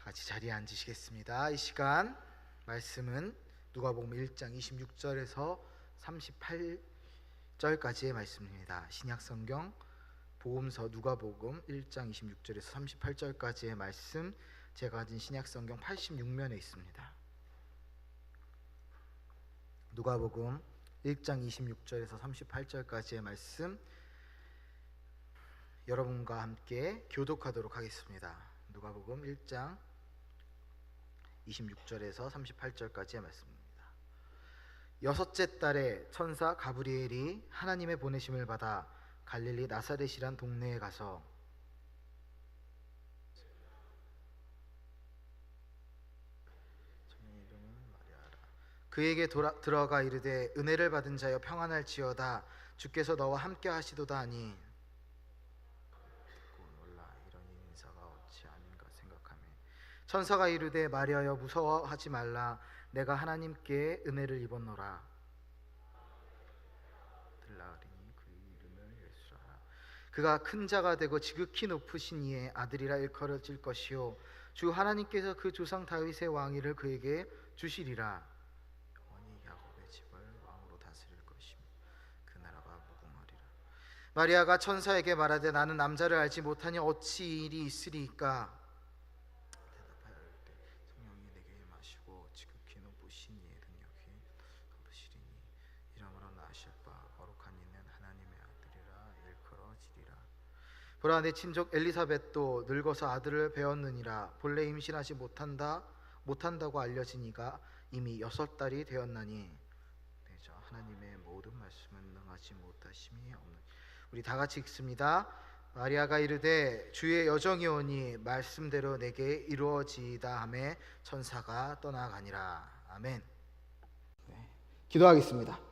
같이 자리에 앉으시겠습니다. 이 시간 말씀은 누가복음 1장 26절에서 38절까지의 말씀입니다. 신약성경 복음서 누가복음 1장 26절에서 38절까지의 말씀, 제가 가진 신약성경 86면에 있습니다. 누가복음 1장 26절에서 38절까지의 말씀, 여러분과 함께 교독하도록 하겠습니다. 누가복음 1장 26절에서 38절까지의 말씀입니다. 여섯째 달에 천사 가브리엘이 하나님의 보내심을 받아 갈릴리 나사렛이란 동네에 가서 그에게 들어가 이르되 은혜를 받은 자여 평안할지어다, 주께서 너와 함께 하시도다 하니 천사가 이르되 마리아여 무서워하지 말라, 내가 하나님께 은혜를 입었노라. 들라으리니 그 이름을 예수라. 그가 큰 자가 되고 지극히 높으신 이의 아들이라 일컬어질 것이요 주 하나님께서 그 조상 다윗의 왕위를 그에게 주시리라. 영원히 야곱의 집을 왕으로 다스릴 것이며 그 나라가 무궁하리라. 마리아가 천사에게 말하되 나는 남자를 알지 못하니 어찌 이 일이 있으리이까? 보라, 내 친족 엘리사벳도 늙어서 아들을 배었느니라. 본래 임신하지 못한다고 알려지니가 이미 6달이 되었나니 하나님의 모든 말씀은 능하지 못하심이 없는. 우리 다 같이 읽습니다. 마리아가 이르되 주의 여정이 오니 말씀대로 내게 이루어지이다 하매 천사가 떠나가니라. 아멘. 기도하겠습니다.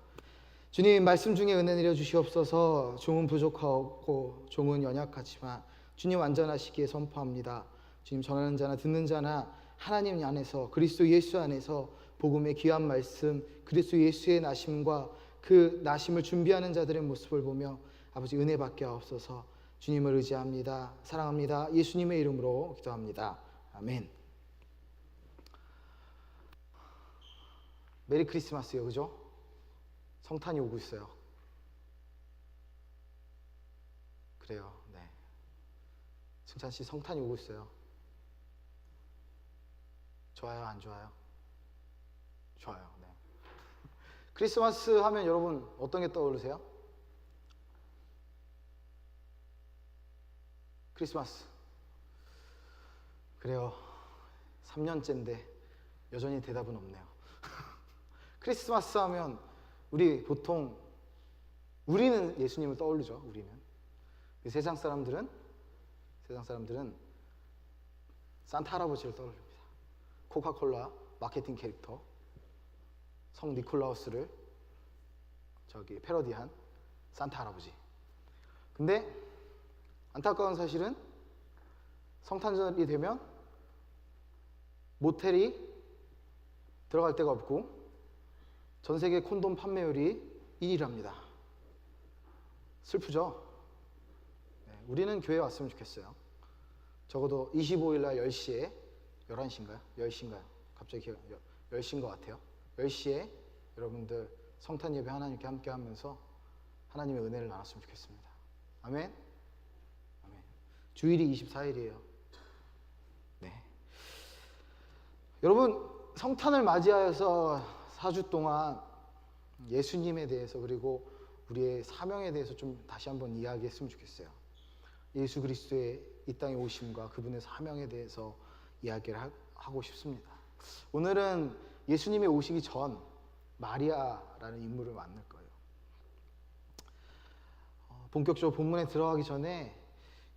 주님, 말씀 중에 은혜 내려 주시옵소서. 종은 부족하고 종은 연약하지만 주님 완전하시기에 선포합니다. 주님, 전하는 자나 듣는 자나 하나님 안에서, 그리스도 예수 안에서 복음의 귀한 말씀, 그리스도 예수의 나심과 그 나심을 준비하는 자들의 모습을 보며 아버지 은혜 받게 하옵소서. 주님을 의지합니다. 사랑합니다. 예수님의 이름으로 기도합니다. 아멘. 메리 크리스마스요, 그죠? 성탄이 오고 있어요. 그래요. 네. 승찬 씨, 성탄이 오고 있어요. 좋아요, 안 좋아요? 좋아요. 네. 크리스마스 하면 여러분 어떤 게 떠오르세요? 크리스마스. 그래요. 3년째인데 여전히 대답은 없네요. 크리스마스 하면 우리는 예수님을 떠올리죠. 우리는. 세상 사람들은 산타 할아버지를 떠올립니다. 코카콜라 마케팅 캐릭터 성 니콜라우스를 패러디한 산타 할아버지. 근데 안타까운 사실은 성탄절이 되면 모텔이 들어갈 데가 없고 전 세계 콘돔 판매율이 1위랍니다. 슬프죠? 네, 우리는 교회에 왔으면 좋겠어요. 적어도 25일 날 10시에 11시인가요? 10시인가요? 갑자기 10시인 것 같아요. 10시에 여러분들 성탄 예배 하나님께 함께 하면서 하나님의 은혜를 나눴으면 좋겠습니다. 아멘? 아멘. 주일이 24일이에요. 네. 여러분, 성탄을 맞이하여서 4주 동안 예수님에 대해서, 그리고 우리의 사명에 대해서 좀 다시 한번 이야기했으면 좋겠어요. 예수 그리스도의 이 땅에 오심과 그분의 사명에 대해서 이야기를 하고 싶습니다. 오늘은 예수님이 오시기 전 마리아라는 인물을 만날 거예요. 본격적으로 본문에 들어가기 전에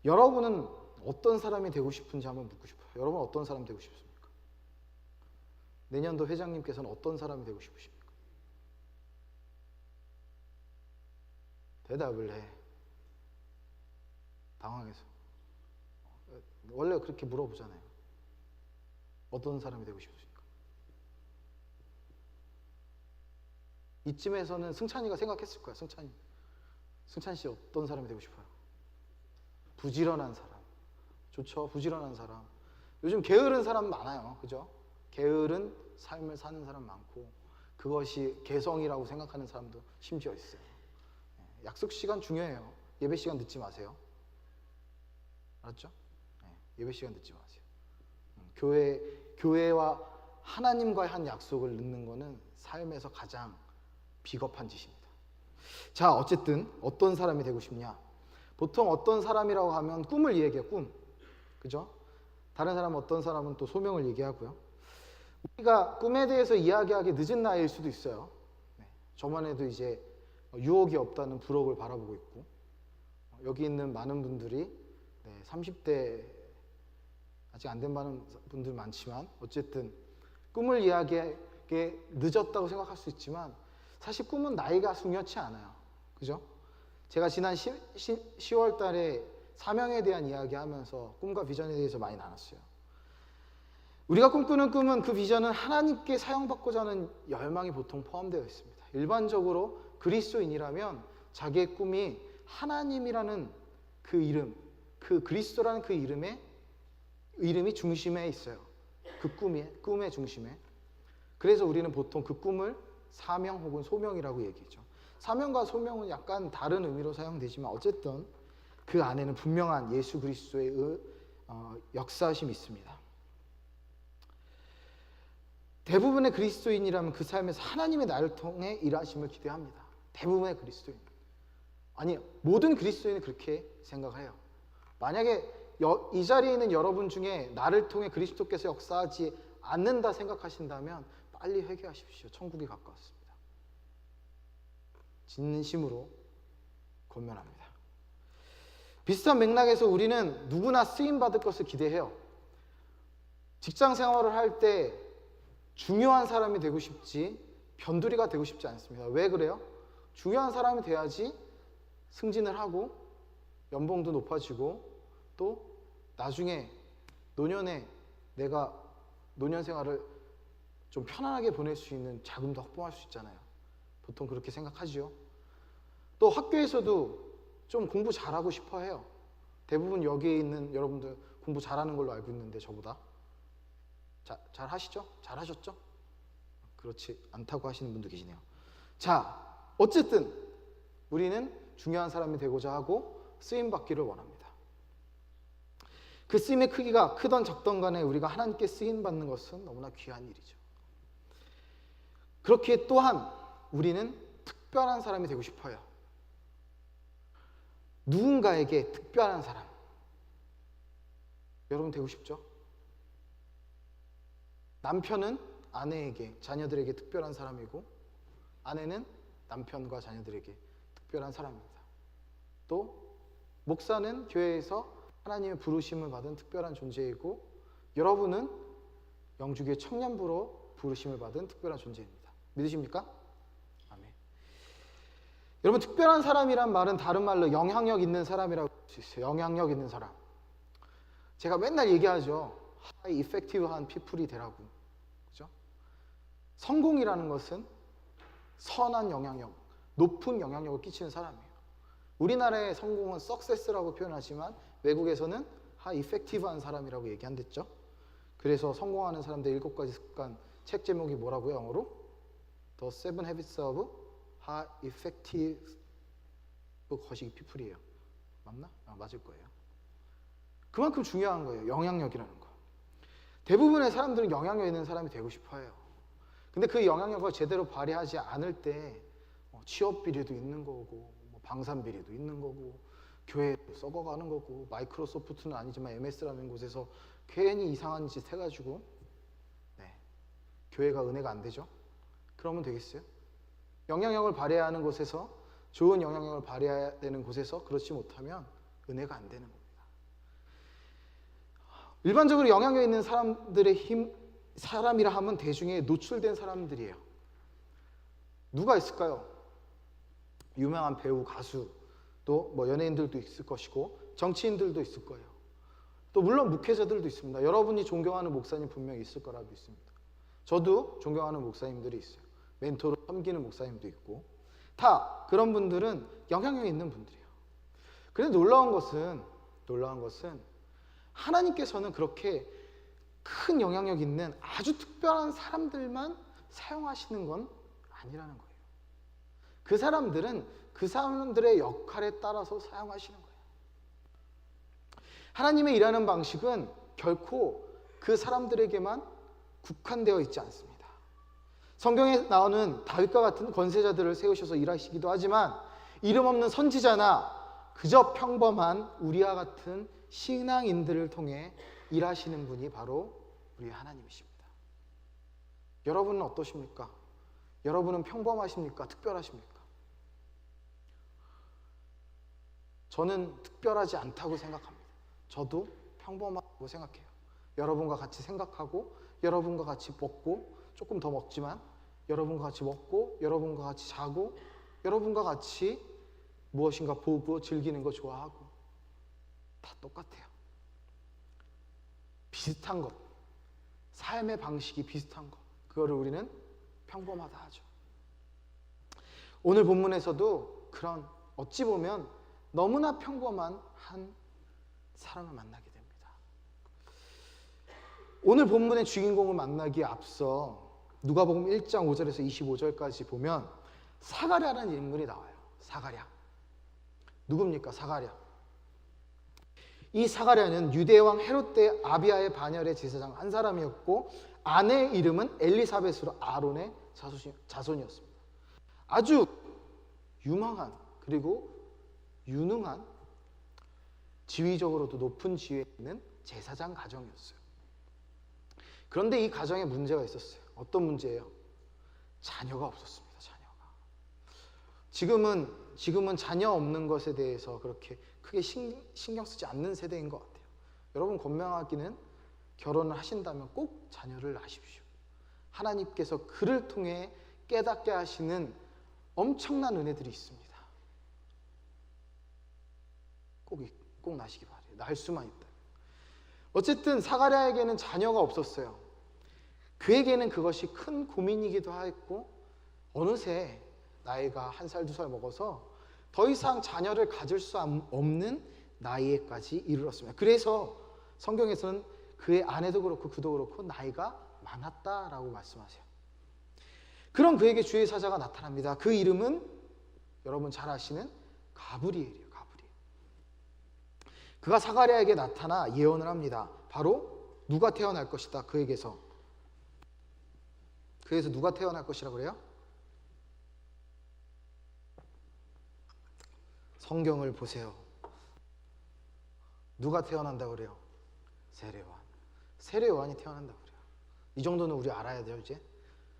여러분은 어떤 사람이 되고 싶은지 한번 묻고 싶어요. 여러분 어떤 사람 되고 싶습니까? 내년도 회장님께서는 어떤 사람이 되고 싶으십니까? 대답을 해. 당황해서. 원래 그렇게 물어보잖아요. 어떤 사람이 되고 싶으십니까? 이쯤에서는 승찬이가 생각했을 거야. 승찬 씨 어떤 사람이 되고 싶어요? 부지런한 사람. 좋죠. 부지런한 사람. 요즘 게으른 사람 많아요. 그죠? 게으른 삶을 사는 사람 많고 그것이 개성이라고 생각하는 사람도 심지어 있어요. 약속 시간 중요해요. 예배 시간 늦지 마세요. 알았죠? 예배 시간 늦지 마세요. 교회와 하나님과의 한 약속을 늦는 것은 삶에서 가장 비겁한 짓입니다. 자, 어쨌든 어떤 사람이 되고 싶냐? 보통 어떤 사람이라고 하면 꿈을 얘기해요. 꿈. 그죠? 다른 사람은 어떤 사람은 또 소명을 얘기하고요. 우리가 꿈에 대해서 이야기하기 늦은 나이일 수도 있어요. 저만 해도 이제 유혹이 없다는 부록을 바라보고 있고 여기 있는 많은 분들이 30대 아직 안 된 많은 분들 많지만 어쨌든 꿈을 이야기하기에 늦었다고 생각할 수 있지만 사실 꿈은 나이가 중요치 않아요. 그죠? 제가 지난 10월 달에 사명에 대한 이야기하면서 꿈과 비전에 대해서 많이 나눴어요. 우리가 꿈꾸는 꿈은 그 비전은 하나님께 사용받고자 하는 열망이 보통 포함되어 있습니다. 일반적으로 그리스도인이라면 자기의 꿈이 하나님이라는 그 이름, 그 그리스도라는 그 이름이 중심에 있어요. 그 꿈의 중심에. 그래서 우리는 보통 그 꿈을 사명 혹은 소명이라고 얘기하죠. 사명과 소명은 약간 다른 의미로 사용되지만 어쨌든 그 안에는 분명한 예수 그리스도의 역사심이 있습니다. 대부분의 그리스도인이라면 그 삶에서 하나님의 나를 통해 일하심을 기대합니다. 대부분의 그리스도인. 아니, 모든 그리스도인은 그렇게 생각해요. 만약에 이 자리에 있는 여러분 중에 나를 통해 그리스도께서 역사하지 않는다 생각하신다면 빨리 회개하십시오. 천국이 가까웠습니다. 진심으로 권면합니다. 비슷한 맥락에서 우리는 누구나 쓰임받을 것을 기대해요. 직장 생활을 할 때 중요한 사람이 되고 싶지 변두리가 되고 싶지 않습니다. 왜 그래요? 중요한 사람이 돼야지 승진을 하고 연봉도 높아지고 또 나중에 노년에 내가 노년 생활을 좀 편안하게 보낼 수 있는 자금도 확보할 수 있잖아요. 보통 그렇게 생각하죠. 또 학교에서도 좀 공부 잘하고 싶어 해요. 대부분 여기에 있는 여러분들 공부 잘하는 걸로 알고 있는데 저보다 잘 하시죠? 잘 하셨죠? 그렇지 않다고 하시는 분도 계시네요. 자, 어쨌든 우리는 중요한 사람이 되고자 하고 쓰임받기를 원합니다. 그 쓰임의 크기가 크던 적던 간에 우리가 하나님께 쓰임받는 것은 너무나 귀한 일이죠. 그렇게 또한 우리는 특별한 사람이 되고 싶어요. 누군가에게 특별한 사람. 여러분 되고 싶죠? 남편은 아내에게, 자녀들에게 특별한 사람이고 아내는 남편과 자녀들에게 특별한 사람입니다. 또 목사는 교회에서 하나님의 부르심을 받은 특별한 존재이고 여러분은 영주교회 청년부로 부르심을 받은 특별한 존재입니다. 믿으십니까? 아멘. 여러분 특별한 사람이란 말은 다른 말로 영향력 있는 사람이라고 할 수 있어요. 영향력 있는 사람. 제가 맨날 얘기하죠. 하이 이펙티브한 피플이 되라고. 그죠? 성공이라는 것은 선한 영향력, 높은 영향력을 끼치는 사람이에요. 우리나라의 성공은 석세스라고 표현하지만 외국에서는 하이 이펙티브한 사람이라고 얘기한댔죠. 그래서 성공하는 사람들 7가지 습관 책 제목이 뭐라고요? 영어로? The Seven Habits of High Effective 거시기 피플이에요. 맞나? 맞을 거예요. 그만큼 중요한 거예요. 영향력이라는 거. 대부분의 사람들은 영향력 있는 사람이 되고 싶어 해요. 근데 그 영향력을 제대로 발휘하지 않을 때 취업 비리도 있는 거고 방산 비리도 있는 거고 교회도 썩어가는 거고 마이크로소프트는 아니지만 MS라는 곳에서 괜히 이상한 짓 해가지고 교회가 은혜가 안 되죠. 그러면 되겠어요? 영향력을 발휘해야 하는 곳에서 좋은 영향력을 발휘해야 되는 곳에서 그렇지 못하면 은혜가 안 되는 겁니다. 일반적으로 영향력 있는 사람이라 하면 대중에 노출된 사람들이에요. 누가 있을까요? 유명한 배우, 가수, 또 연예인들도 있을 것이고 정치인들도 있을 거예요. 또 물론 목회자들도 있습니다. 여러분이 존경하는 목사님 분명히 있을 거라고 믿습니다. 저도 존경하는 목사님들이 있어요. 멘토로 섬기는 목사님도 있고 다 그런 분들은 영향력 있는 분들이에요. 그런데 놀라운 것은 하나님께서는 그렇게 큰 영향력 있는 아주 특별한 사람들만 사용하시는 건 아니라는 거예요. 그 사람들은 그 사람들의 역할에 따라서 사용하시는 거예요. 하나님의 일하는 방식은 결코 그 사람들에게만 국한되어 있지 않습니다. 성경에 나오는 다윗과 같은 권세자들을 세우셔서 일하시기도 하지만 이름 없는 선지자나 그저 평범한 우리와 같은 신앙인들을 통해 일하시는 분이 바로 우리 하나님이십니다. 여러분은 어떠십니까? 여러분은 평범하십니까? 특별하십니까? 저는 특별하지 않다고 생각합니다. 저도 평범하다고 생각해요. 여러분과 같이 생각하고 여러분과 같이 먹고 조금 더 먹지만 여러분과 같이 먹고 여러분과 같이 자고 여러분과 같이 무엇인가 보고 즐기는 거 좋아하고 다 똑같아요. 비슷한 것, 삶의 방식이 비슷한 것, 그거를 우리는 평범하다 하죠. 오늘 본문에서도 그런 어찌 보면 너무나 평범한 한 사람을 만나게 됩니다. 오늘 본문의 주인공을 만나기에 앞서 누가복음 1장 5절에서 25절까지 보면 사가랴라는 인물이 나와요. 사가랴. 누굽니까? 사가랴. 이 사가랴는 유대왕 헤롯 때 아비야의 반열의 제사장 한 사람이었고 아내의 이름은 엘리사벳으로 아론의 자손이었습니다. 아주 유망한 그리고 유능한 지위적으로도 높은 지위에 있는 제사장 가정이었어요. 그런데 이 가정에 문제가 있었어요. 어떤 문제예요? 자녀가 없었습니다. 지금은 자녀 없는 것에 대해서 그렇게 크게 신경 쓰지 않는 세대인 것 같아요. 여러분 건강하기는 결혼을 하신다면 꼭 자녀를 낳으십시오. 하나님께서 그를 통해 깨닫게 하시는 엄청난 은혜들이 있습니다. 꼭 낳으시기 바래요. 낳을 수만 있다. 어쨌든 사가랴에게는 자녀가 없었어요. 그에게는 그것이 큰 고민이기도 했고 어느새 나이가 1살, 2살 먹어서 더 이상 자녀를 가질 수 없는 나이에까지 이르렀습니다. 그래서 성경에서는 그의 아내도 그렇고 그도 그렇고 나이가 많았다라고 말씀하세요. 그런 그에게 주의 사자가 나타납니다. 그 이름은 여러분 잘 아시는 가브리엘이에요. 가브리엘. 그가 사가랴에게 나타나 예언을 합니다. 바로 누가 태어날 것이다. 그에게서 누가 태어날 것이라고 그래요? 성경을 보세요. 누가 태어난다고 그래요? 세례요한. 세례요한이 태어난다고 그래요. 이 정도는 우리 알아야 돼요. 이제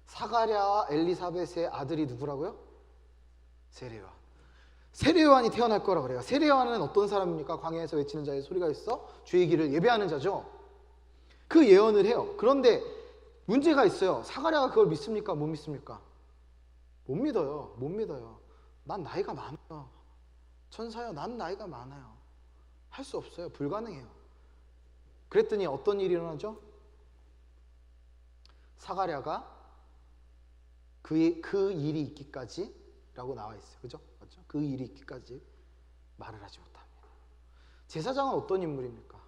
사가랴와 엘리사벳의 아들이 누구라고요? 세례요한. 세례요한이 태어날 거라고 그래요. 세례요한은 어떤 사람입니까? 광야에서 외치는 자의 소리가 있어 주의 길을 예배하는 자죠. 그 예언을 해요. 그런데 문제가 있어요. 사가랴가 그걸 믿습니까? 못 믿습니까? 못 믿어요. 못 믿어요. 난 나이가 많아요. 천사요, 난 나이가 많아요. 할 수 없어요. 불가능해요. 그랬더니 어떤 일이 일어나죠? 사가랴가 그 일이 있기까지 라고 나와 있어요. 그죠? 맞죠? 그 일이 있기까지 말을 하지 못합니다. 제사장은 어떤 인물입니까?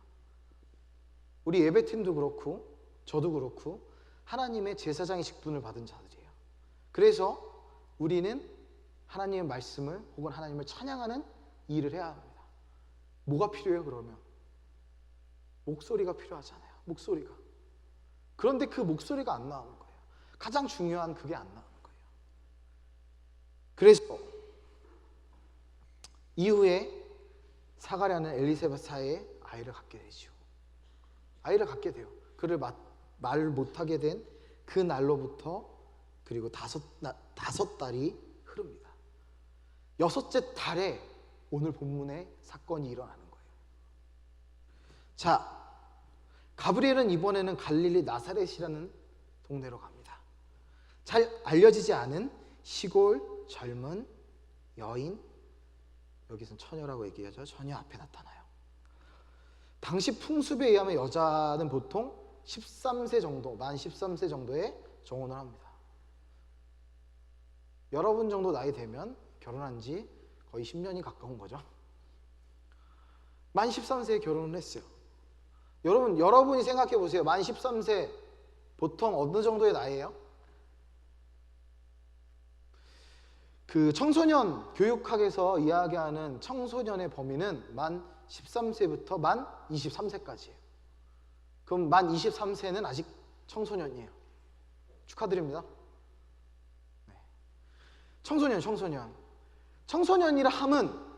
우리 예배팀도 그렇고 저도 그렇고 하나님의 제사장의 직분을 받은 자들이에요. 그래서 우리는 하나님의 말씀을 혹은 하나님을 찬양하는 일을 해야 합니다. 뭐가 필요해요? 그러면 목소리가 필요하잖아요. 목소리가. 그런데 그 목소리가 안 나오는 거예요. 가장 중요한 그게 안 나오는 거예요. 그래서 이후에 사가랴는 엘리사벳 사이에 아이를 갖게 되죠. 아이를 갖게 돼요. 그를 말 못하게 된 그 날로부터 그리고 다섯 달이 흐릅니다. 6째 달에 오늘 본문에 사건이 일어나는 거예요. 자, 가브리엘은 이번에는 갈릴리 나사렛이라는 동네로 갑니다. 잘 알려지지 않은 시골 젊은 여인, 여기서는 처녀라고 얘기하죠. 처녀 앞에 나타나요. 당시 풍습에 의하면 여자는 보통 13세 정도, 만 13세 정도에 정혼을 합니다. 여러분 정도 나이 되면 결혼한 지 거의 10년이 가까운 거죠. 만 13세에 결혼을 했어요. 여러분이 생각해 보세요. 만 13세 보통 어느 정도의 나이예요? 그 청소년 교육학에서 이야기하는 청소년의 범위는 만 13세부터 만 23세까지예요. 그럼 만 23세는 아직 청소년이에요. 축하드립니다. 네. 청소년이라 함은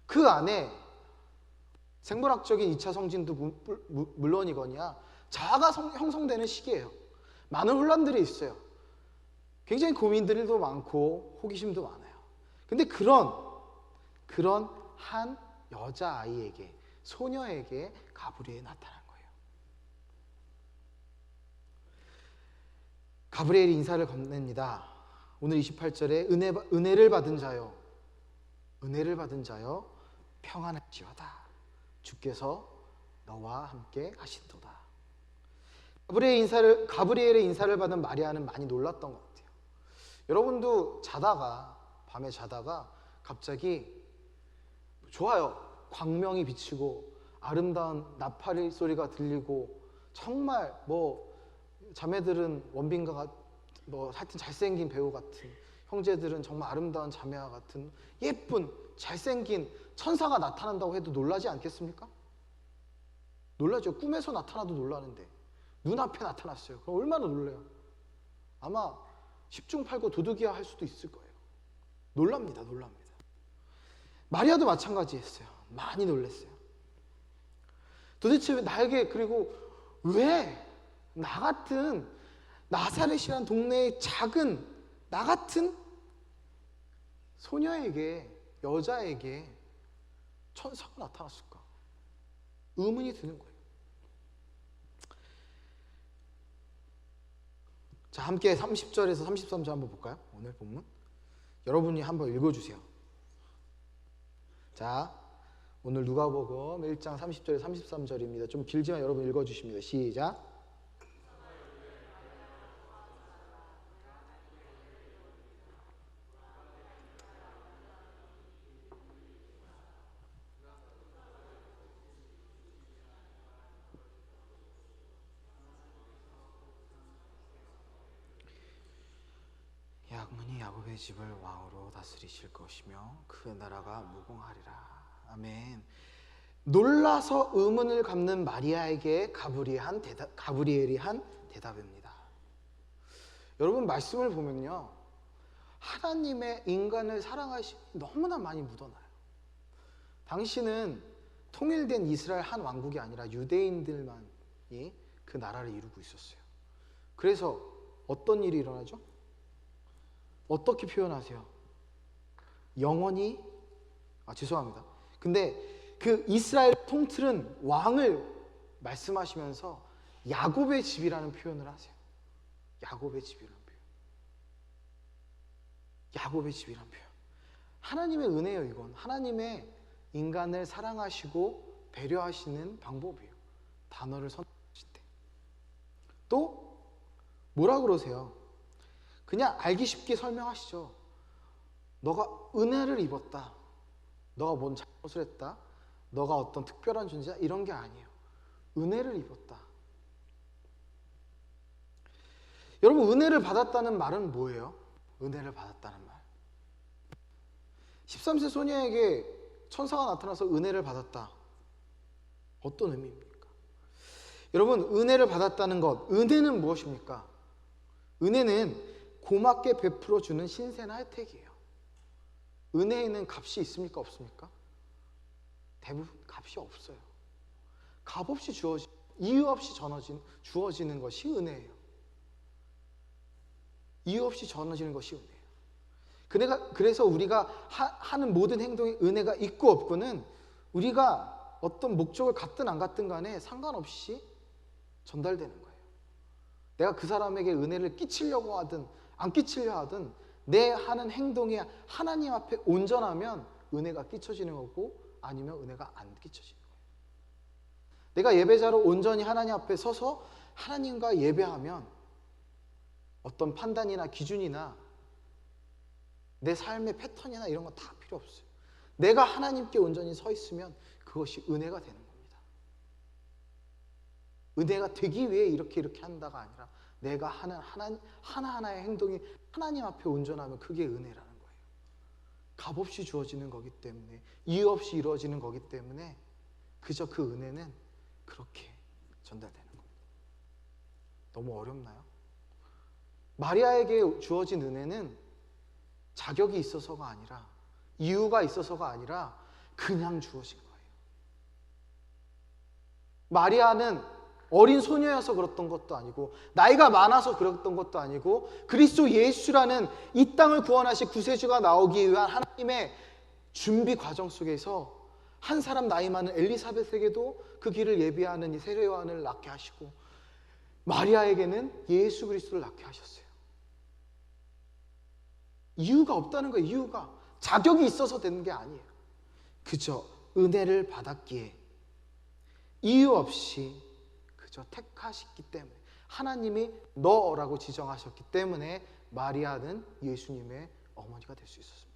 그 안에 생물학적인 2차 성진도 물론이거니와 자아가 형성되는 시기예요. 많은 혼란들이 있어요. 굉장히 고민들도 많고 호기심도 많아요. 근데 그런 한 여자아이에게, 소녀에게 가브리엘이 나타난 거예요. 가브리엘이 인사를 건넵니다. 오늘 28절에 은혜를 받은 자여 평안할지어다. 주께서 너와 함께 하신도다. 가브리엘의 인사를 받은 마리아는 많이 놀랐던 것 같아요. 여러분도 밤에 자다가 갑자기 좋아요. 광명이 비치고 아름다운 나팔 소리가 들리고 정말 자매들은 원빈과 하여튼 잘생긴 배우 같은, 형제들은 정말 아름다운 자매와 같은 예쁜 잘생긴 천사가 나타난다고 해도 놀라지 않겠습니까? 놀라죠. 꿈에서 나타나도 놀라는데 눈앞에 나타났어요. 그럼 얼마나 놀래요? 아마 10중 8구 도둑이야 할 수도 있을 거예요. 놀랍니다. 마리아도 마찬가지였어요. 많이 놀랐어요. 도대체 나에게, 그리고 왜 나 같은 나사렛이라는 동네의 작은 나 같은 소녀에게, 여자에게 천사가 나타났을까? 의문이 드는 거예요. 자, 함께 30절에서 33절 한번 볼까요? 오늘 본문 여러분이 한번 읽어주세요. 자, 오늘 누가복음 1장 30절에서 33절입니다. 좀 길지만 여러분 읽어주십니다. 시작. 야곱이 야곱의 집을 왕으로 다스리실 것이며 그 나라가 무궁하리라. 아멘. 놀라서 의문을 갖는 마리아에게 가브리엘이 한 대답입니다. 여러분, 말씀을 보면요, 하나님의 인간을 사랑하심이 너무나 많이 묻어나요. 당시는 통일된 이스라엘 한 왕국이 아니라 유대인들만이 그 나라를 이루고 있었어요. 그래서 어떤 일이 일어나죠? 어떻게 표현하세요? 영원히, 죄송합니다. 근데 그 이스라엘 통틀은 왕을 말씀하시면서 야곱의 집이라는 표현을 하세요. 야곱의 집이라는 표현. 하나님의 은혜예요, 이건. 하나님의 인간을 사랑하시고 배려하시는 방법이에요. 단어를 선택하실 때. 또 뭐라 그러세요? 그냥 알기 쉽게 설명하시죠. 너가 은혜를 입었다. 너가 뭔 잘못을 했다. 너가 어떤 특별한 존재야. 이런 게 아니에요. 은혜를 입었다. 여러분, 은혜를 받았다는 말은 뭐예요? 은혜를 받았다는 말. 13세 소녀에게 천사가 나타나서 은혜를 받았다. 어떤 의미입니까? 여러분, 은혜를 받았다는 것, 은혜는 무엇입니까? 은혜는 고맙게 베풀어주는 신세나 혜택이에요. 은혜에는 값이 있습니까? 없습니까? 대부분 값이 없어요. 값 없이 이유 없이 주어지는 것이 은혜예요. 이유 없이 전해지는 것이 은혜예요. 그래서 우리가 하는 모든 행동에 은혜가 있고 없고는 우리가 어떤 목적을 갖든 안 갖든 간에 상관없이 전달되는 거예요. 내가 그 사람에게 은혜를 끼치려고 하든 안 끼치려 하든 내 하는 행동이 하나님 앞에 온전하면 은혜가 끼쳐지는 거고 아니면 은혜가 안 끼쳐지는 거예요. 내가 예배자로 온전히 하나님 앞에 서서 하나님과 예배하면 어떤 판단이나 기준이나 내 삶의 패턴이나 이런 거 다 필요 없어요. 내가 하나님께 온전히 서 있으면 그것이 은혜가 되는 겁니다. 은혜가 되기 위해 이렇게 한다가 아니라 내가 하는 하나하나의 행동이 하나님 앞에 온전하면 그게 은혜라는 거예요. 값없이 주어지는 거기 때문에, 이유 없이 이루어지는 거기 때문에 그저 그 은혜는 그렇게 전달되는 겁니다. 너무 어렵나요? 마리아에게 주어진 은혜는 자격이 있어서가 아니라, 이유가 있어서가 아니라 그냥 주어진 거예요. 마리아는 어린 소녀여서 그랬던 것도 아니고, 나이가 많아서 그랬던 것도 아니고, 그리스도 예수라는 이 땅을 구원하실 구세주가 나오기 위한 하나님의 준비 과정 속에서 한 사람 나이 많은 엘리사벳에게도 그 길을 예비하는 세례 요한을 낳게 하시고, 마리아에게는 예수 그리스도를 낳게 하셨어요. 이유가 없다는 거예요. 이유가 자격이 있어서 되는 게 아니에요. 그저 은혜를 받았기에 이유 없이 그저 택하셨기 때문에, 하나님이 너라고 지정하셨기 때문에 마리아는 예수님의 어머니가 될 수 있었습니다.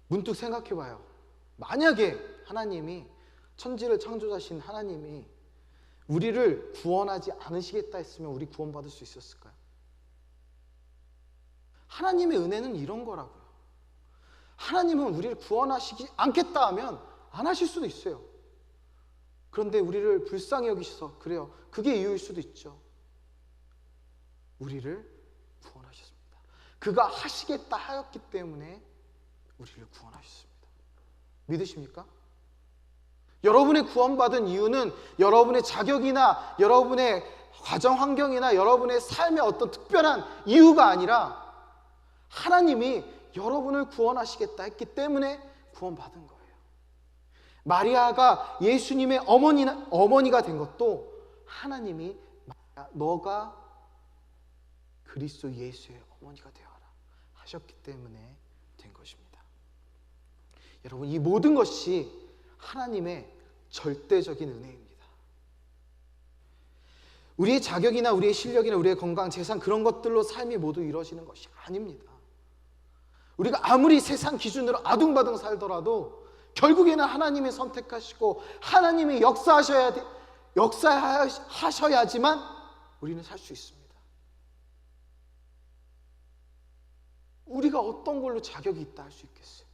문득 생각해봐요. 만약에 하나님이, 천지를 창조하신 하나님이 우리를 구원하지 않으시겠다 했으면 우리 구원받을 수 있었을까요? 하나님의 은혜는 이런 거라고요. 하나님은 우리를 구원하시지 않겠다 하면 안 하실 수도 있어요. 그런데 우리를 불쌍히 여기셔서, 그래요, 그게 이유일 수도 있죠. 우리를 구원하셨습니다. 그가 하시겠다 하였기 때문에 우리를 구원하셨습니다. 믿으십니까? 여러분의 구원받은 이유는 여러분의 자격이나 여러분의 가정 환경이나 여러분의 삶의 어떤 특별한 이유가 아니라 하나님이 여러분을 구원하시겠다 했기 때문에 구원받은 거예요. 마리아가 예수님의 어머니가 된 것도 하나님이 너가 그리스도 예수의 어머니가 되어라 하셨기 때문에 된 것입니다. 여러분, 이 모든 것이 하나님의 절대적인 은혜입니다. 우리의 자격이나 우리의 실력이나 우리의 건강, 재산, 그런 것들로 삶이 모두 이루어지는 것이 아닙니다. 우리가 아무리 세상 기준으로 아둥바둥 살더라도 결국에는 하나님이 선택하시고 하나님이 역사하셔야지만 우리는 살 수 있습니다. 우리가 어떤 걸로 자격이 있다 할 수 있겠어요?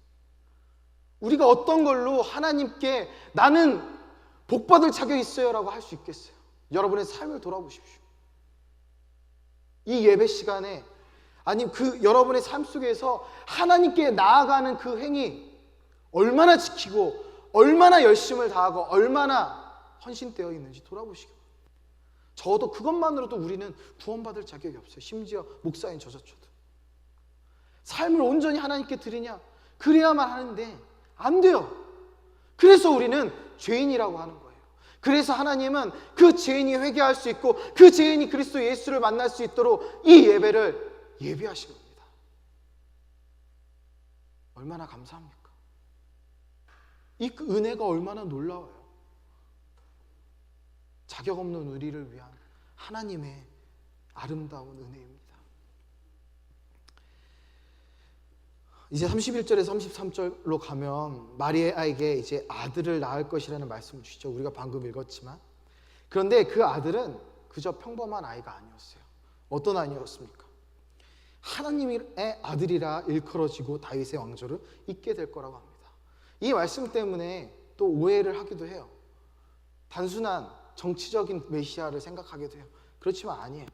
우리가 어떤 걸로 하나님께 나는 복받을 자격이 있어요 라고 할 수 있겠어요? 여러분의 삶을 돌아보십시오. 이 예배 시간에, 아니면 여러분의 삶 속에서 하나님께 나아가는 그 행위 얼마나 지키고 얼마나 열심을 다하고 얼마나 헌신되어 있는지 돌아보시기 바랍니다. 적어도 그것만으로도 우리는 구원받을 자격이 없어요. 심지어 목사인 저조차도. 삶을 온전히 하나님께 드리냐? 그래야만 하는데 안 돼요. 그래서 우리는 죄인이라고 하는 거예요. 그래서 하나님은 그 죄인이 회개할 수 있고 그 죄인이 그리스도 예수를 만날 수 있도록 이 예배를 예비하신 겁니다. 얼마나 감사합니까? 이 은혜가 얼마나 놀라워요. 자격 없는 우리를 위한 하나님의 아름다운 은혜입니다. 이제 31절에서 33절로 가면 마리아에게 이제 아들을 낳을 것이라는 말씀을 주시죠. 우리가 방금 읽었지만, 그런데 그 아들은 그저 평범한 아이가 아니었어요. 어떤 아이였습니까? 하나님의 아들이라 일컬어지고 다윗의 왕조를 잇게 될 거라고 합니다. 이 말씀 때문에 또 오해를 하기도 해요. 단순한 정치적인 메시아를 생각하기도 해요. 그렇지만 아니에요.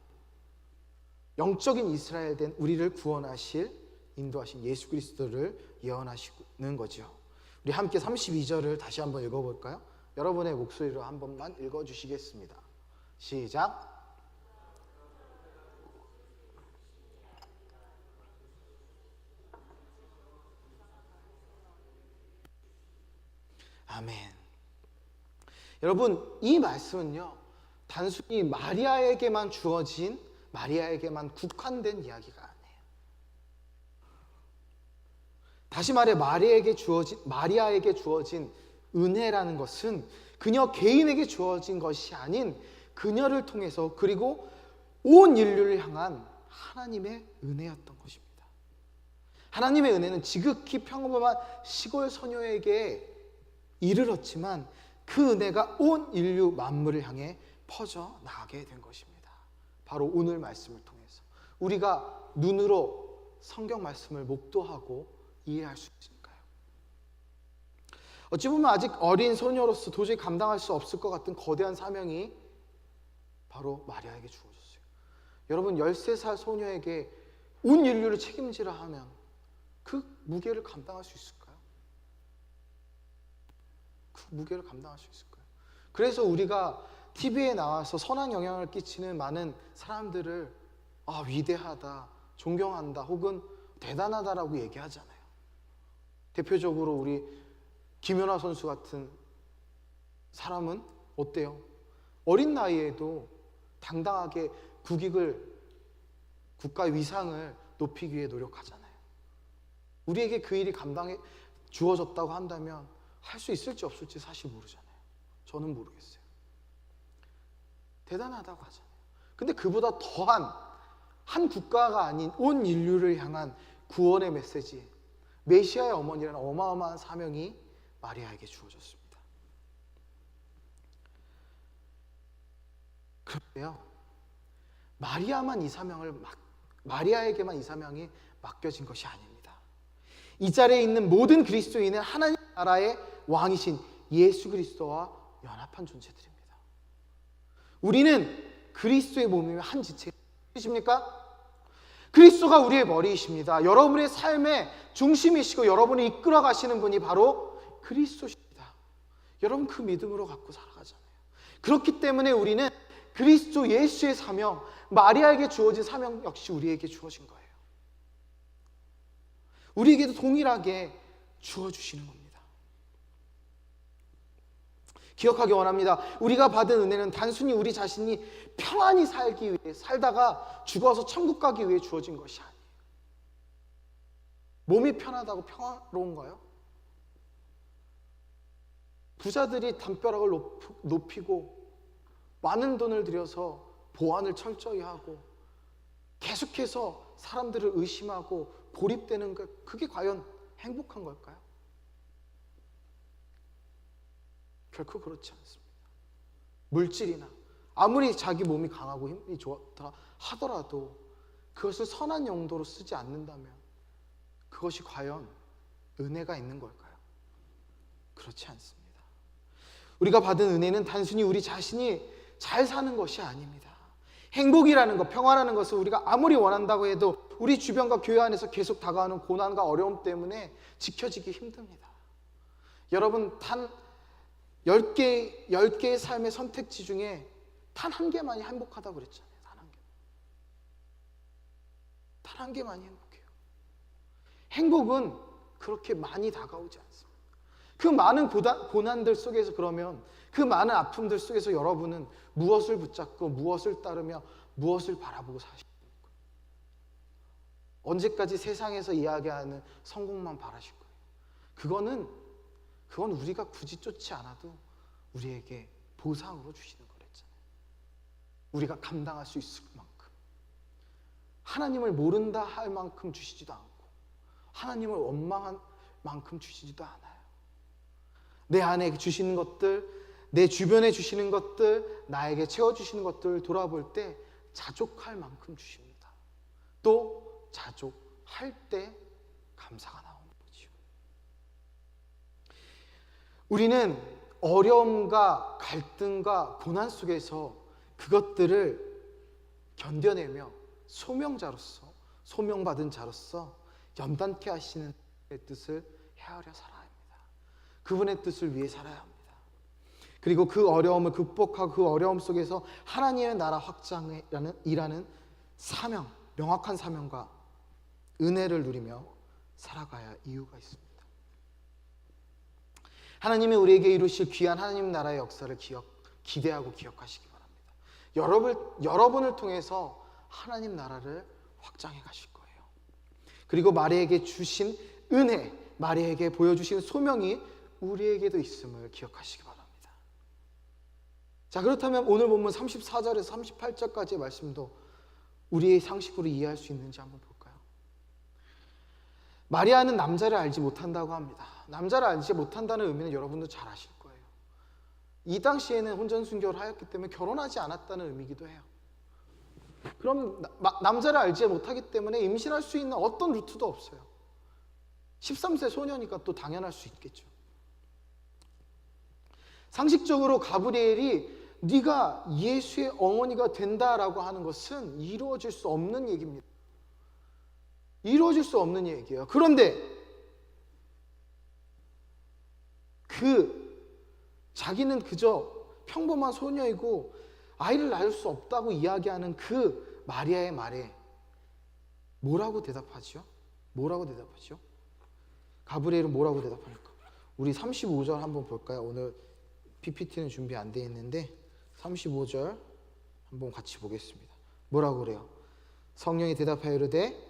영적인 이스라엘 된 우리를 구원하실, 인도하신 예수 그리스도를 예언하시는 거죠. 우리 함께 32절을 다시 한번 읽어볼까요? 여러분의 목소리로 한 번만 읽어주시겠습니다. 시작. 아멘. 여러분, 이 말씀은요, 단순히 마리아에게만 주어진, 마리아에게만 국한된 이야기가 아니에요. 다시 말해 마리아에게 주어진 은혜라는 것은 그녀 개인에게 주어진 것이 아닌 그녀를 통해서, 그리고 온 인류를 향한 하나님의 은혜였던 것입니다. 하나님의 은혜는 지극히 평범한 시골 소녀에게 이르렀지만 그 은혜가 온 인류 만물을 향해 퍼져 나가게 된 것입니다. 바로 오늘 말씀을 통해서 우리가 눈으로 성경 말씀을 목도하고 이해할 수 있을까요? 어찌 보면 아직 어린 소녀로서 도저히 감당할 수 없을 것 같은 거대한 사명이 바로 마리아에게 주어졌어요. 여러분, 13살 소녀에게 온 인류를 책임지라 하면 그 무게를 감당할 수 있을까요? 그 무게를 감당할 수 있을까요? 그래서 우리가 TV에 나와서 선한 영향을 끼치는 많은 사람들을 위대하다, 존경한다, 혹은 대단하다라고 얘기하잖아요. 대표적으로 우리 김연아 선수 같은 사람은 어때요? 어린 나이에도 당당하게 국가 위상을 높이기 위해 노력하잖아요. 우리에게 그 일이 감당해 주어졌다고 한다면 할 수 있을지 없을지 사실 모르잖아요. 저는 모르겠어요. 대단하다고 하잖아요. 근데 그보다 더한 한 국가가 아닌 온 인류를 향한 구원의 메시지, 메시아의 어머니라는 어마어마한 사명이 마리아에게 주어졌습니다. 그런데요, 마리아에게만 이 사명이 맡겨진 것이 아닙니다. 이 자리에 있는 모든 그리스도인은 하나님 나라의 왕이신 예수 그리스도와 연합한 존재들입니다. 우리는 그리스도의 몸이며 한 지체이십니까? 그리스도가 우리의 머리이십니다. 여러분의 삶의 중심이시고 여러분을 이끌어 가시는 분이 바로 그리스도십니다. 여러분, 그 믿음으로 갖고 살아가잖아요. 그렇기 때문에 우리는 그리스도 예수의 사명, 마리아에게 주어진 사명 역시 우리에게 주어진 거예요. 우리에게도 동일하게 주어주시는 겁니다. 기억하기 원합니다. 우리가 받은 은혜는 단순히 우리 자신이 평안히 살다가 죽어서 천국 가기 위해 주어진 것이 아니에요. 몸이 편하다고 평화로운가요? 부자들이 담벼락을 높이고 많은 돈을 들여서 보안을 철저히 하고 계속해서 사람들을 의심하고 고립되는 것, 그게 과연 행복한 걸까요? 결코 그렇지 않습니다. 물질이나 아무리 자기 몸이 강하고 힘이 좋다 하더라도 그것을 선한 용도로 쓰지 않는다면 그것이 과연 은혜가 있는 걸까요? 그렇지 않습니다. 우리가 받은 은혜는 단순히 우리 자신이 잘 사는 것이 아닙니다. 행복이라는 것, 평화라는 것을 우리가 아무리 원한다고 해도 우리 주변과 교회 안에서 계속 다가오는 고난과 어려움 때문에 지켜지기 힘듭니다. 여러분, 단 10개의 삶의 선택지 중에 단 한 개만이 행복하다고 그랬잖아요. 단 한 개만이 행복해요. 행복은 그렇게 많이 다가오지 않습니다. 그 많은 고난들 속에서, 그러면 그 많은 아픔들 속에서 여러분은 무엇을 붙잡고 무엇을 따르며 무엇을 바라보고 사십니까? 언제까지 세상에서 이야기하는 성공만 바라실 거예요? 그건 우리가 굳이 쫓지 않아도 우리에게 보상으로 주시는 거랬잖아요. 우리가 감당할 수 있을 만큼, 하나님을 모른다 할 만큼 주시지도 않고 하나님을 원망한 만큼 주시지도 않아요. 내 안에 주시는 것들, 내 주변에 주시는 것들, 나에게 채워주시는 것들을 돌아볼 때 자족할 만큼 주십니다. 또 자족할 때 감사가 나오는 거죠. 우리는 어려움과 갈등과 고난 속에서 그것들을 견뎌내며 소명자로서, 소명받은 자로서 연단케 하시는 그분의 뜻을 헤아려 살아야 합니다. 그분의 뜻을 위해 살아야 합니다. 그리고 그 어려움을 극복하고 그 어려움 속에서 하나님의 나라 확장이라는 사명, 명확한 사명과 은혜를 누리며 살아가야 이유가 있습니다. 하나님이 우리에게 이루실 귀한 하나님 나라의 역사를 기대하고 기억하시기 바랍니다. 여러분을 통해서 하나님 나라를 확장해 가실 거예요. 그리고 마리아에게 주신 은혜, 마리아에게 보여주신 소명이 우리에게도 있음을 기억하시기 바랍니다. 자, 그렇다면 오늘 본문 34절에서 38절까지의 말씀도 우리의 상식으로 이해할 수 있는지 한번 볼까요? 마리아는 남자를 알지 못한다고 합니다. 남자를 알지 못한다는 의미는 여러분도 잘 아실 거예요. 이 당시에는 혼전순결을 하였기 때문에 결혼하지 않았다는 의미이기도 해요. 그럼 남자를 알지 못하기 때문에 임신할 수 있는 어떤 루트도 없어요. 13세 소녀니까 또 당연할 수 있겠죠. 상식적으로 가브리엘이 네가 예수의 어머니가 된다라고 하는 것은 이루어질 수 없는 얘기입니다. 이루어질 수 없는 얘기예요. 그런데 자기는 그저 평범한 소녀이고 아이를 낳을 수 없다고 이야기하는 그 마리아의 말에 뭐라고 대답하죠? 뭐라고 대답하죠? 가브리엘은 뭐라고 대답합니까? 우리 35절 한번 볼까요? 오늘 PPT는 준비 안 돼 있는데 35절 한번 같이 보겠습니다. 뭐라고 그래요? 성령이 대답하여 이르되,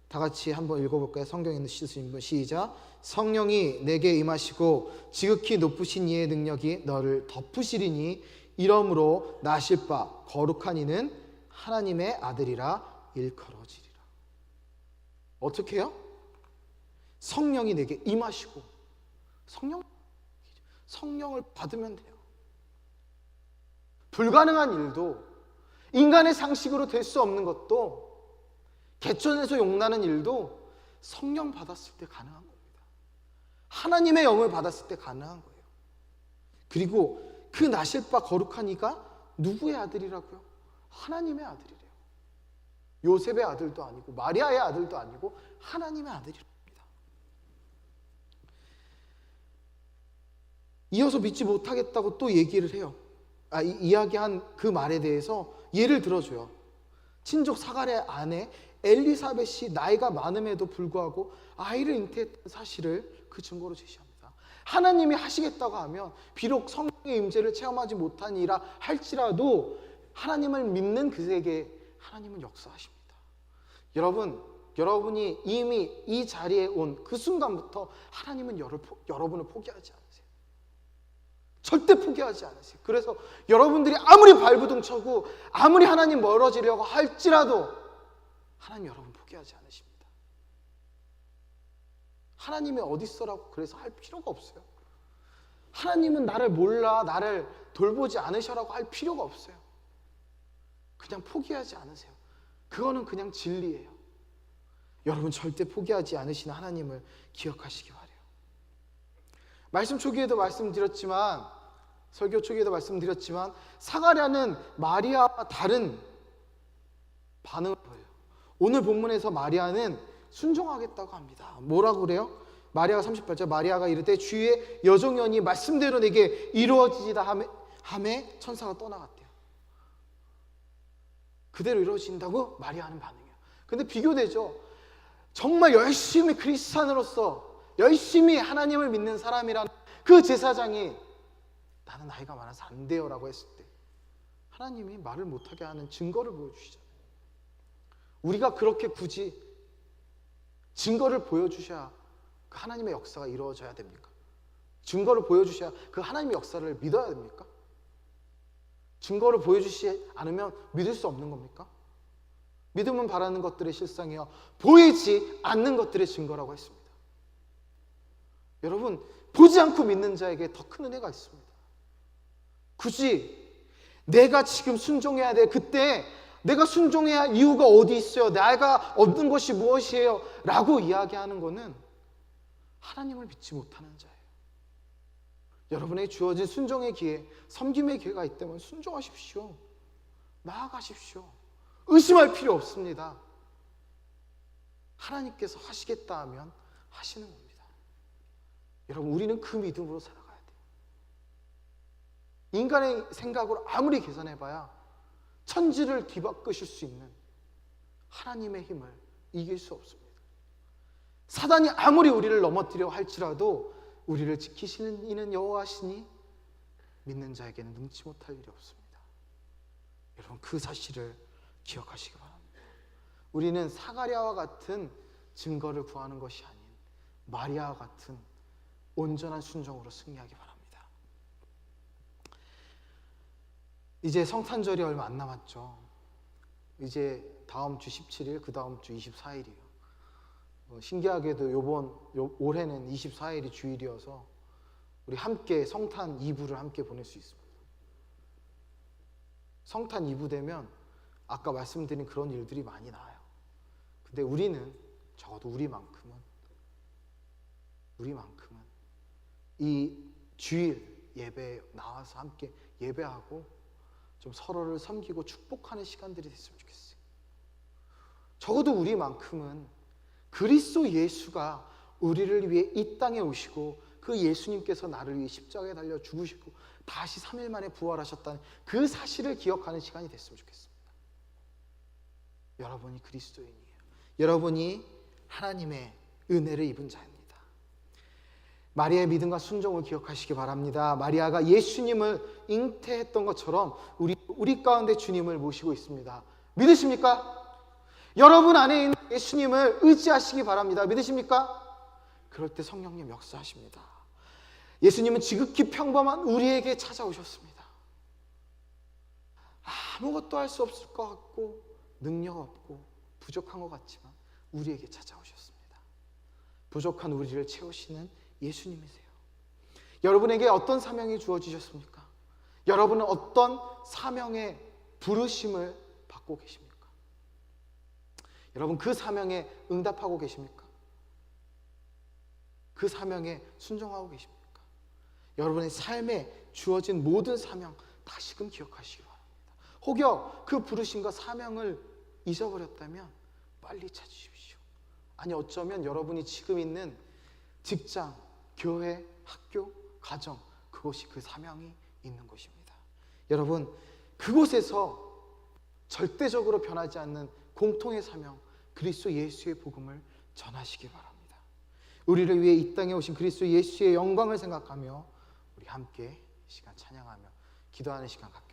다 같이 한번 읽어볼까요? 성경 있으신 분 시작. 성령이 내게 임하시고 지극히 높으신 이의 능력이 너를 덮으시리니 이러므로 나실 바 거룩한 이는 하나님의 아들이라 일컬어지리라. 어떻게 해요? 성령이 내게 임하시고, 성령을 받으면 돼요. 불가능한 일도, 인간의 상식으로 될 수 없는 것도, 개천에서 용나는 일도 성령 받았을 때 가능한 겁니다. 하나님의 영을 받았을 때 가능한 거예요. 그리고 그 나실 바 거룩한 이가 누구의 아들이라고요? 하나님의 아들이래요. 요셉의 아들도 아니고 마리아의 아들도 아니고 하나님의 아들이랍니다. 이어서 믿지 못하겠다고 또 얘기를 해요. 이야기한 그 말에 대해서 예를 들어줘요. 친족 사가랴의 아내 엘리사벳이 나이가 많음에도 불구하고 아이를 잉태했다는 사실을 그 증거로 제시합니다. 하나님이 하시겠다고 하면 비록 성령의 임재를 체험하지 못하니라 할지라도 하나님을 믿는 그에게 하나님은 역사하십니다. 여러분이 이미 이 자리에 온 그 순간부터 하나님은 여러분을 포기하지 않으세요. 절대 포기하지 않으세요. 그래서 여러분들이 아무리 발부둥 쳐고 아무리 하나님 멀어지려고 할지라도 하나님 여러분 포기하지 않으십니다. 하나님이 어디 있어라고 그래서 할 필요가 없어요. 하나님은 나를 몰라, 나를 돌보지 않으셔라고 할 필요가 없어요. 그냥 포기하지 않으세요. 그거는 그냥 진리예요. 여러분 절대 포기하지 않으시는 하나님을 기억하시기 바라요. 말씀 초기에도 말씀드렸지만, 설교 초기에도 말씀드렸지만 사가랴는 마리아와 다른 반응을 보여요. 오늘 본문에서 마리아는 순종하겠다고 합니다. 뭐라고 그래요? 마리아가 38절 마리아가 이르되 주의 여종연이 말씀대로 내게 이루어지다 하매 천사가 떠나갔대요. 그대로 이루어진다고 마리아는 반응이에요. 근데 비교되죠. 정말 열심히 크리스찬으로서 열심히 하나님을 믿는 사람이란 그 제사장이 나는 나이가 많아서 안 돼요 라고 했을 때 하나님이 말을 못하게 하는 증거를 보여주시잖아요. 우리가 그렇게 굳이 증거를 보여주셔야 그 하나님의 역사가 이루어져야 됩니까? 증거를 보여주셔야 그 하나님의 역사를 믿어야 됩니까? 증거를 보여주시지 않으면 믿을 수 없는 겁니까? 믿음은 바라는 것들의 실상이요 보이지 않는 것들의 증거라고 했습니다. 여러분 보지 않고 믿는 자에게 더 큰 은혜가 있습니다. 굳이 내가 지금 순종해야 돼. 그때 내가 순종해야 할 이유가 어디 있어요? 내가 얻는 것이 무엇이에요? 라고 이야기하는 것은 하나님을 믿지 못하는 자예요. 여러분에게 주어진 순종의 기회, 섬김의 기회가 있다면 순종하십시오. 나아가십시오. 의심할 필요 없습니다. 하나님께서 하시겠다 하면 하시는 겁니다. 여러분 우리는 그 믿음으로 살아가야 돼요. 인간의 생각으로 아무리 계산해봐야 천지를 뒤바꾸실 수 있는 하나님의 힘을 이길 수 없습니다. 사단이 아무리 우리를 넘어뜨려 할지라도 우리를 지키시는 이는 여호와시니 믿는 자에게는 능치 못할 일이 없습니다. 여러분 그 사실을 기억하시기 바랍니다. 우리는 사가랴와 같은 증거를 구하는 것이 아닌 마리아와 같은 온전한 순종으로 승리하기 바랍니다. 이제 성탄절이 얼마 안 남았죠. 이제 다음 주 17일, 그 다음 주 24일이에요. 신기하게도 올해는 24일이 주일이어서 우리 함께 성탄 2부를 함께 보낼 수 있습니다. 성탄 2부 되면 아까 말씀드린 그런 일들이 많이 나와요. 근데 우리는 적어도 우리만큼은 이 주일 예배에 나와서 함께 예배하고 좀 서로를 섬기고 축복하는 시간들이 됐으면 좋겠어요. 적어도 우리만큼은 그리스도 예수가 우리를 위해 이 땅에 오시고 그 예수님께서 나를 위해 십자가에 달려 죽으시고 다시 3일 만에 부활하셨다는 그 사실을 기억하는 시간이 됐으면 좋겠습니다. 여러분이 그리스도인이에요. 여러분이 하나님의 은혜를 입은 자입니다. 마리아의 믿음과 순종을 기억하시기 바랍니다. 마리아가 예수님을 잉태했던 것처럼 우리 가운데 주님을 모시고 있습니다. 믿으십니까? 여러분 안에 있는 예수님을 의지하시기 바랍니다. 믿으십니까? 그럴 때 성령님 역사하십니다. 예수님은 지극히 평범한 우리에게 찾아오셨습니다. 아무것도 할 수 없을 것 같고 능력 없고 부족한 것 같지만 우리에게 찾아오셨습니다. 부족한 우리를 채우시는 예수님이세요. 여러분에게 어떤 사명이 주어지셨습니까? 여러분은 어떤 사명의 부르심을 받고 계십니까? 여러분 그 사명에 응답하고 계십니까? 그 사명에 순종하고 계십니까? 여러분의 삶에 주어진 모든 사명 다시금 기억하시기 바랍니다. 혹여 그 부르심과 사명을 잊어버렸다면 빨리 찾으십시오. 아니 어쩌면 여러분이 지금 있는 직장, 교회, 학교, 가정 그곳이 그 사명이 있는 곳입니다. 여러분 그곳에서 절대적으로 변하지 않는 공통의 사명 그리스도 예수의 복음을 전하시기 바랍니다. 우리를 위해 이 땅에 오신 그리스도 예수의 영광을 생각하며 우리 함께 이 시간 찬양하며 기도하는 시간 갖겠습니다.